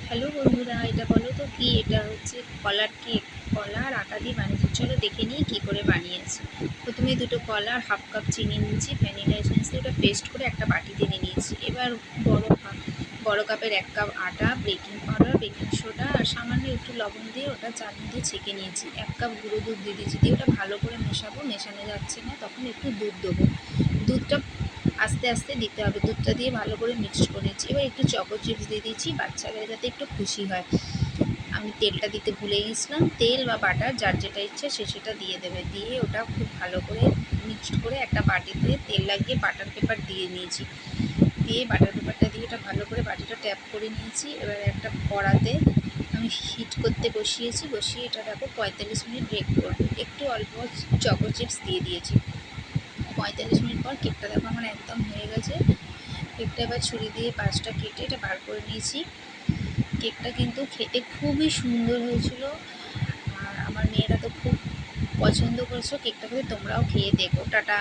Hello বন্ধুরা, এটা বলো তো কি? এটা হচ্ছে কলার কেক। কলা আর আটা দিয়ে বানিয়েছি। চলো দেখে নিই কী করে বানিয়েছি। প্রথমে দুটো কলা আর হাফ কাপ চিনি নিয়েছি, ভ্যানিলা এসেন্স দিয়ে ওটা পেস্ট করে একটা বাটিতে নিয়ে নিয়েছি। এবার বড় কাপের 1 কাপ আটা, বেকিং পাউডার, বেকিং সোডা আর সামান্য একটু লবণ দিয়ে ওটা চালনি দিয়ে ছেঁকে নিয়েছি। 1 কাপ গুঁড়ো দুধ দিয়ে দিয়েছি, দিয়ে ওটা ভালো করে মেশাবো। মেশানো যাচ্ছে না তখন একটু দুধ দেবো। দুধটা আস্তে আস্তে দিতে হবে। দুধটা দিয়ে ভালো করে মিক্সড করে নিচ্ছি। এবার একটু চকো চিপস দিয়ে দিচ্ছি, বাচ্চারা যাতে একটু খুশি হয়। আমি তেলটা দিতে ভুলে গেছিলাম। তেল বা বাটার যার যেটা ইচ্ছে সে সেটা দিয়ে দেবে। দিয়ে ওটা খুব ভালো করে মিক্সড করে একটা বাটিতে তেল লাগিয়ে বাটার পেপার দিয়ে নিয়েছি। দিয়ে বাটার পেপারটা দিয়ে ওটা ভালো করে বাটিটা ট্যাপ করে নিয়েছি। এবার একটা কড়াতে আমি হিট করতে বসিয়েছি। বসিয়ে এটা দেখো 45 মিনিট বেক করবো। একটু অল্প চকো চিপস দিয়ে দিয়েছি। 45 মিনিট পর কেকটা দেখো আমার একদম হয়ে গেছে। কেকটা এবার ছুরি দিয়ে 5টা কেটে এটা বার করে নিয়েছি। কেকটা কিন্তু খেতে খুবই সুন্দর হয়েছিল, আর আমার মেয়েরা তো খুব পছন্দ করেছো কেকটা। করে তোমরাও খেয়ে দেখো। টাটা।